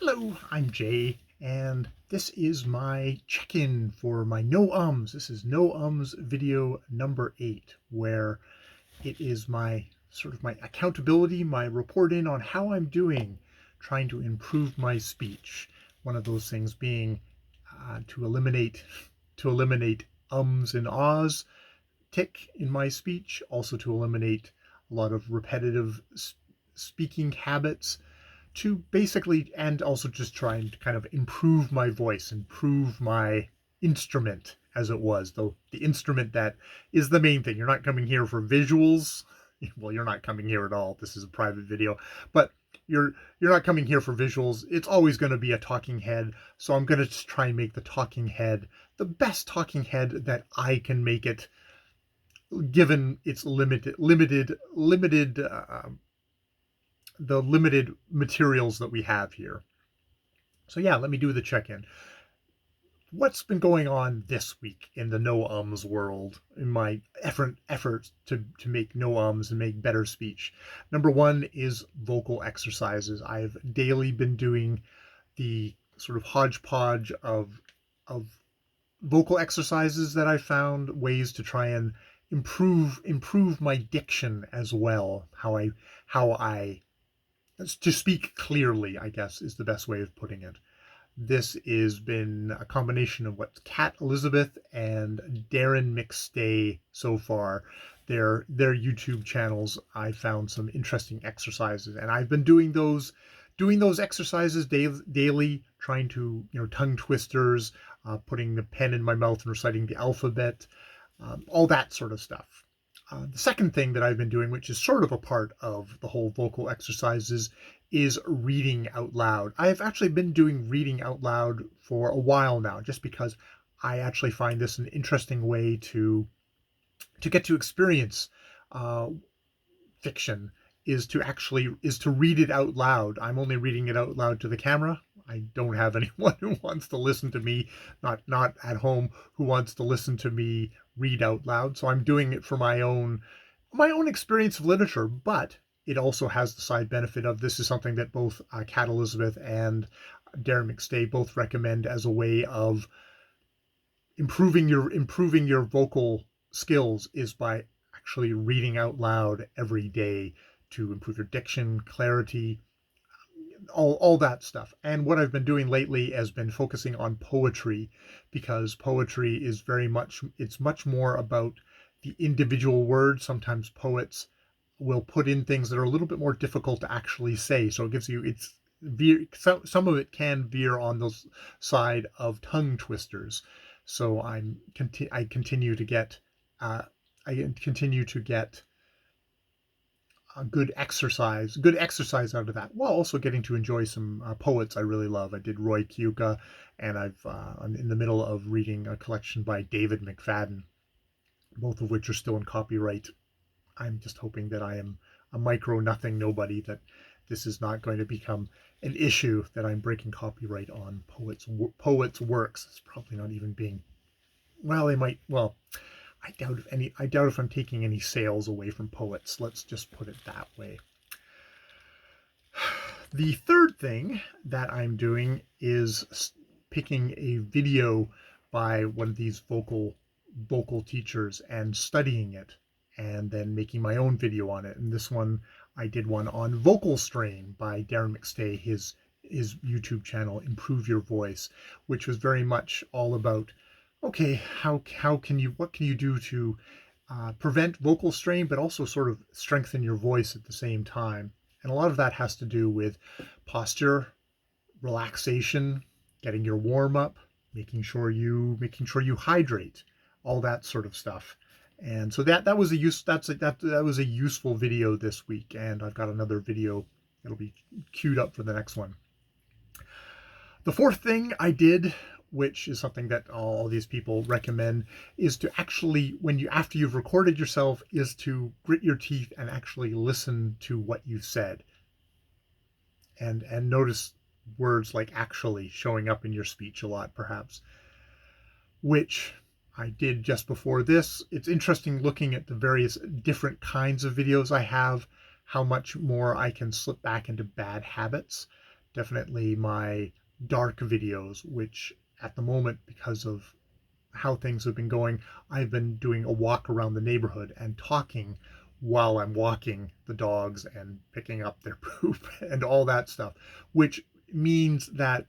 Hello, I'm Jay, and this is my check-in for my No Ums. This is No Ums video number 8, where it is my sort of my accountability, my reporting on how I'm doing, trying to improve my speech. One of those things being to eliminate ums and ahs tick in my speech, also to eliminate a lot of repetitive speaking habits, to basically, and also just trying to kind of improve my voice, improve my instrument as it was, though the instrument that is the main thing. You're not coming here for visuals. Well, you're not coming here at all. This is a private video, but you're not coming here for visuals. It's always going to be a talking head, so I'm going to just try and make the talking head the best talking head that I can make it, given its the limited materials that we have here. So yeah, let me do the check-in. What's been going on this week in the no ums world in my efforts to make no ums and make better speech? Number one is vocal exercises. I've daily been doing the sort of hodgepodge of vocal exercises that I found, ways to try and improve my diction as well. How I to speak clearly, I guess, is the best way of putting it. This has been a combination of what Kat Elizabeth and Darren McStay so far. Their YouTube channels, I found some interesting exercises, and I've been doing those exercises daily, trying to, tongue twisters, putting the pen in my mouth and reciting the alphabet, all that sort of stuff. The second thing that I've been doing, which is sort of a part of the whole vocal exercises, is reading out loud. I've actually been doing reading out loud for a while now, just because I actually find this an interesting way to get to experience uh, fiction, is to read it out loud. I'm only reading it out loud to the camera. I don't have anyone who wants to listen to me, not at home, who wants to listen to me read out loud. So I'm doing it for my own experience of literature, but it also has the side benefit of, this is something that both Kat Elizabeth and Darren McStay both recommend as a way of improving your vocal skills, is by actually reading out loud every day to improve your diction, clarity, all that stuff. And what I've been doing lately has been focusing on poetry, because poetry is it's much more about the individual word. Sometimes poets will put in things that are a little bit more difficult to actually say. So it gives you, some of it can veer on the side of tongue twisters. So I continue to get uh, a good exercise out of that, while also getting to enjoy some poets I really love. I did Roy Keuka, and I'm in the middle of reading a collection by David McFadden, both of which are still in copyright. I'm just hoping that I am a micro nothing nobody, that this is not going to become an issue, that I'm breaking copyright on poets' works. It's probably not even being, well, they might, well, I doubt if I'm taking any sales away from poets. Let's just put it that way. The third thing that I'm doing is picking a video by one of these vocal teachers and studying it, and then making my own video on it. And this one, I did one on vocal strain by Darren McStay, his YouTube channel, Improve Your Voice, which was very much all about, okay, what can you do to prevent vocal strain, but also sort of strengthen your voice at the same time. And a lot of that has to do with posture, relaxation, getting your warm up, making sure you hydrate, all that sort of stuff. And so that was a useful video this week, and I've got another video that'll be queued up for the next one. The fourth thing I did, which is something that all these people recommend, is to actually, after you've recorded yourself, is to grit your teeth and actually listen to what you said, and notice words like actually showing up in your speech a lot, perhaps, which I did just before this. It's interesting looking at the various different kinds of videos I have, how much more I can slip back into bad habits, definitely my dark videos, which at the moment, because of how things have been going, I've been doing a walk around the neighborhood and talking while I'm walking the dogs and picking up their poop and all that stuff, which means that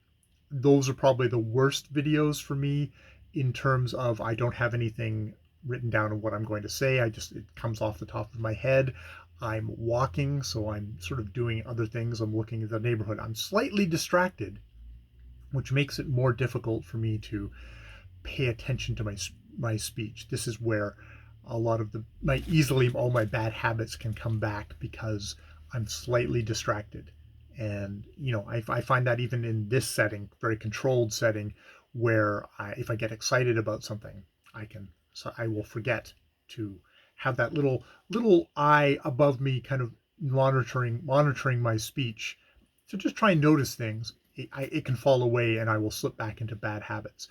those are probably the worst videos for me in terms of I don't have anything written down of what I'm going to say. It comes off the top of my head. I'm walking, so I'm sort of doing other things. I'm looking at the neighborhood. I'm slightly distracted, which makes it more difficult for me to pay attention to my speech. This is where a lot of my easily all my bad habits can come back because I'm slightly distracted. And I find that even in this setting, very controlled setting, where if I get excited about something, I will forget to have that little eye above me, kind of monitoring my speech, to just try and notice things. It can fall away, and I will slip back into bad habits.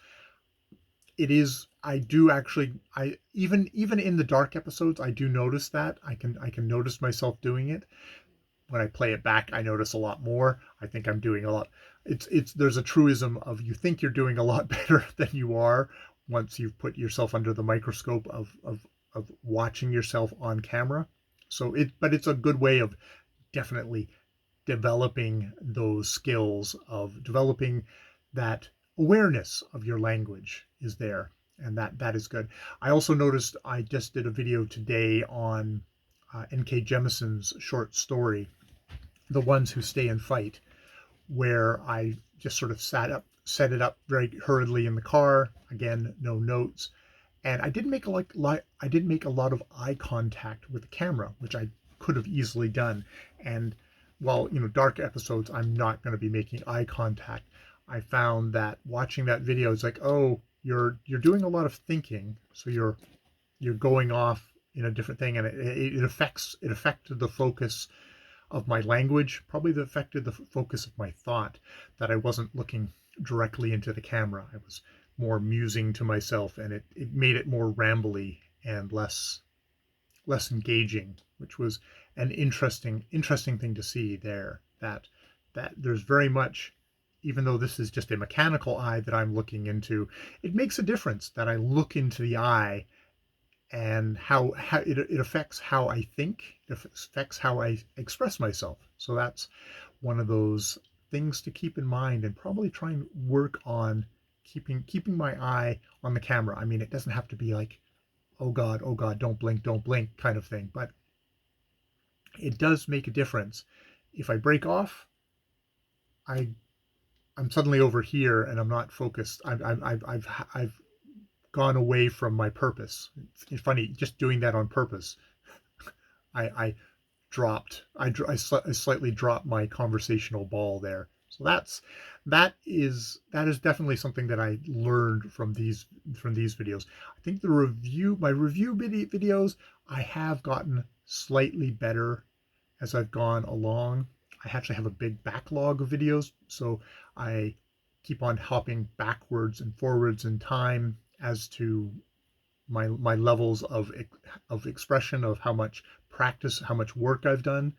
I do actually, I even in the dark episodes, I do notice that. I can notice myself doing it. When I play it back, I notice a lot more. I think I'm doing a lot. It's There's a truism of you think you're doing a lot better than you are once you've put yourself under the microscope of watching yourself on camera. But it's a good way of definitely developing those skills, of developing that awareness of your language is there, and that is good. I also noticed I just did a video today on N.K. Jemison's short story, The Ones Who Stay and Fight, where I just sort of set it up very hurriedly in the car. Again, no notes, and I didn't make a lot of eye contact with the camera, which I could have easily done. And while dark episodes, I'm not going to be making eye contact. I found that watching that video is like, oh, you're doing a lot of thinking, so you're going off in a different thing, and it affected the focus of my language, probably affected the focus of my thought, that I wasn't looking directly into the camera. I was more musing to myself, and it made it more rambly and less engaging, which was an interesting thing to see there. That there's very much, even though this is just a mechanical eye that I'm looking into, it makes a difference that I look into the eye, and how it affects how I think, it affects how I express myself. So that's one of those things to keep in mind, and probably try and work on keeping my eye on the camera. I mean, it doesn't have to be like, oh God, don't blink kind of thing, but it does make a difference. If I break off, I I'm suddenly over here and I'm not focused. I've gone away from my purpose. It's funny, just doing that on purpose. I dropped. I slightly dropped my conversational ball there. So that is definitely something that I learned from these videos. I think my review videos, I have gotten slightly better as I've gone along. I actually have a big backlog of videos, so I keep on hopping backwards and forwards in time as to my levels of expression, of how much practice, how much work I've done.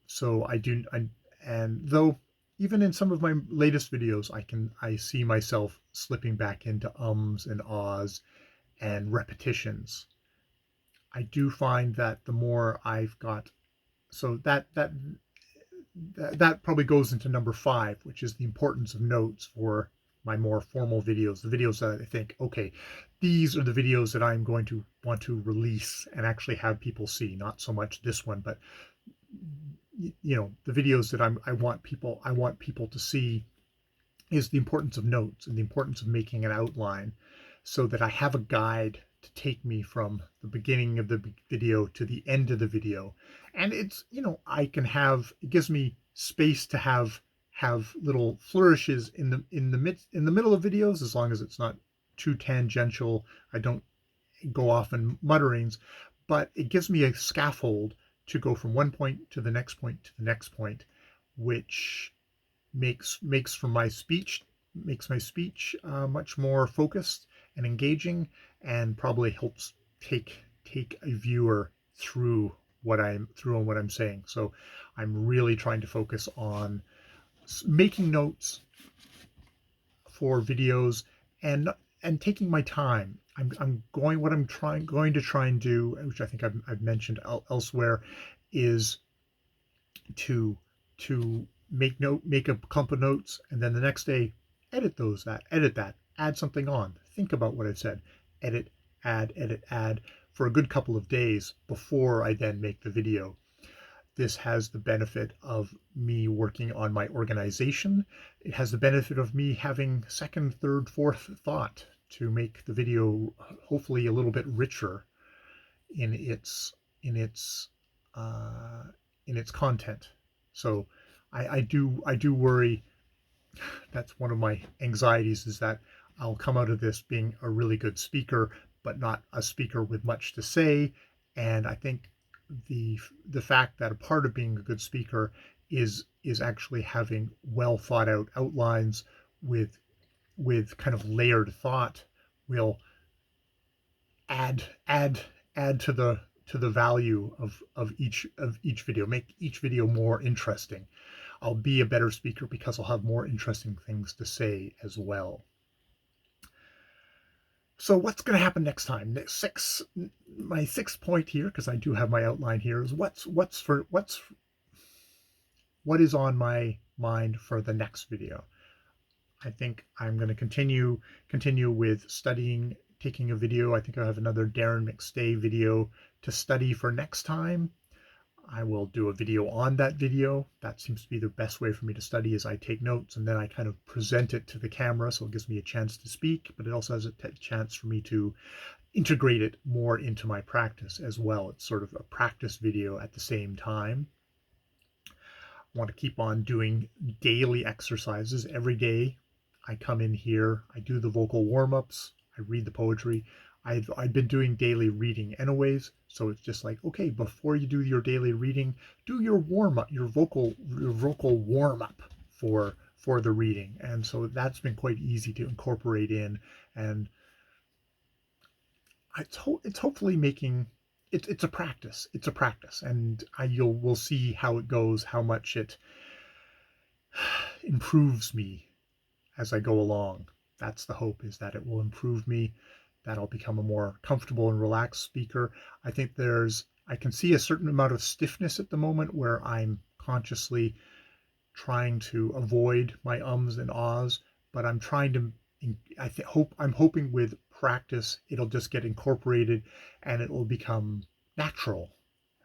So and though even in some of my latest videos, I see myself slipping back into ums and ahs and repetitions. I do find that the more I've got, so that probably goes into number 5, which is the importance of notes for my more formal videos, the videos that I think, okay, these are the videos that I'm going to want to release and actually have people see. Not so much this one, but the videos that I want people to see, is the importance of notes and the importance of making an outline, so that I have a guide to take me from the beginning of the video to the end of the video. And it gives me space to have little flourishes in the middle of videos, as long as it's not too tangential. I don't go off in mutterings, but it gives me a scaffold to go from one point to the next point to the next point, which makes my speech much more focused and engaging, and probably helps take a viewer through what I'm saying. So I'm really trying to focus on making notes for videos and taking my time. I'm going what I'm going to try and do, which I think I've mentioned elsewhere, is to make a clump of notes, and then the next day edit that, add something on, think about what I've said, edit, add for a good couple of days before I then make the video. This has the benefit of me working on my organization. It has the benefit of me having second, third, fourth thought to make the video hopefully a little bit richer in its in its uh, in its content. So I do worry. That's one of my anxieties, is that I'll come out of this being a really good speaker, but not a speaker with much to say. And I think the fact that a part of being a good speaker is actually having well thought out outlines with kind of layered thought will add add add to the value of each video, make each video more interesting. I'll be a better speaker because I'll have more interesting things to say as well. So what's going to happen next time? My sixth point here, because I do have my outline here, is what is on my mind for the next video. I think I'm going to continue with studying, taking a video. I think I have another Darren McStay video to study for next time. I will do a video on that video. That seems to be the best way for me to study, is I take notes and then I kind of present it to the camera, so it gives me a chance to speak, but it also has a chance for me to integrate it more into my practice as well. It's sort of a practice video at the same time. I want to keep on doing daily exercises every day. I come in here, I do the vocal warm-ups, I read the poetry. I've been doing daily reading anyways, so it's just like, okay, before you do your daily reading, do your warm up, your vocal warm up for the reading. And so that's been quite easy to incorporate in, and it's hopefully making it's a practice. It's a practice, and we'll see how it goes, how much it improves me as I go along. That's the hope, is that it will improve me, that I'll become a more comfortable and relaxed speaker. I think I can see a certain amount of stiffness at the moment where I'm consciously trying to avoid my ums and ahs, but I'm trying to, I'm hoping with practice, it'll just get incorporated and it will become natural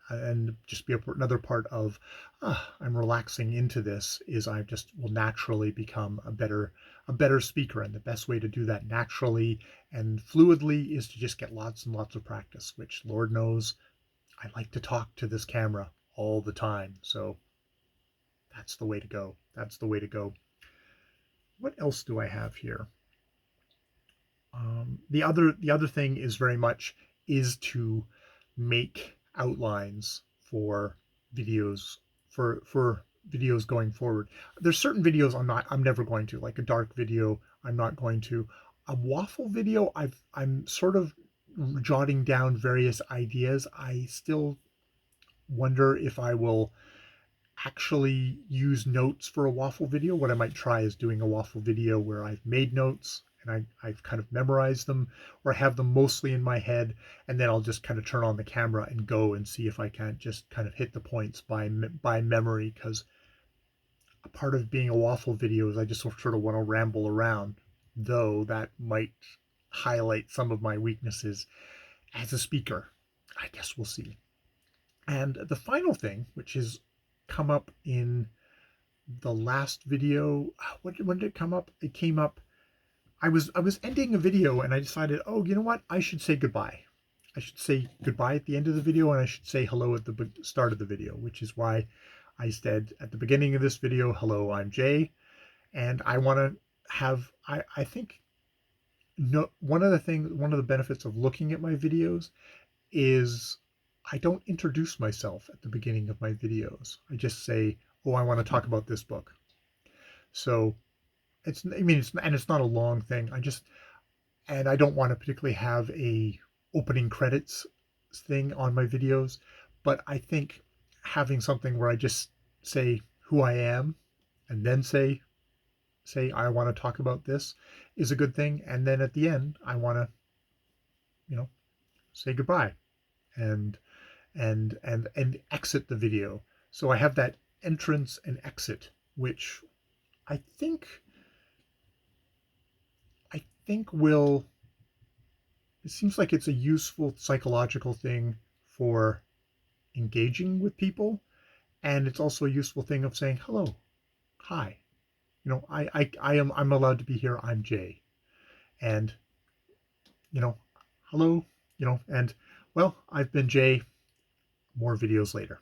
and just be another part of, I'm relaxing into this, is I just will naturally become a better speaker. And the best way to do that naturally and fluidly is to just get lots and lots of practice, which Lord knows I like to talk to this camera all the time. So that's the way to go. That's the way to go. What else do I have here? The other thing is very much is to make outlines for videos for videos going forward. There's certain videos I'm never going to, like a dark video, I'm not going to. A waffle video, I'm sort of jotting down various ideas. I still wonder if I will actually use notes for a waffle video. What I might try is doing a waffle video where I've made notes and I've kind of memorized them, or I have them mostly in my head, and then I'll just kind of turn on the camera and go and see if I can't just kind of hit the points by memory, because a part of being a waffle video is I just sort of want to ramble around, though that might highlight some of my weaknesses as a speaker. I guess we'll see. And the final thing, which has come up in the last video, when did it come up? It came up, I was ending a video and I decided, oh, you know what? I should say goodbye. I should say goodbye at the end of the video, and I should say hello at the start of the video, which is why I said at the beginning of this video, hello, I'm Jay. And I want to have, I think, no, one of the benefits of looking at my videos is I don't introduce myself at the beginning of my videos. I just say, oh, I want to talk about this book. So it's not a long thing. And I don't want to particularly have a opening credits thing on my videos, but I think having something where I just say who I am and then say I want to talk about this is a good thing. And then at the end, I want to, you know, say goodbye and and exit the video. So I have that entrance and exit, which I think will, it seems like it's a useful psychological thing for engaging with people, and it's also a useful thing of saying hello, hi. I'm allowed to be here. I'm Jay, and you know, hello, and well, I've been Jay. More videos later.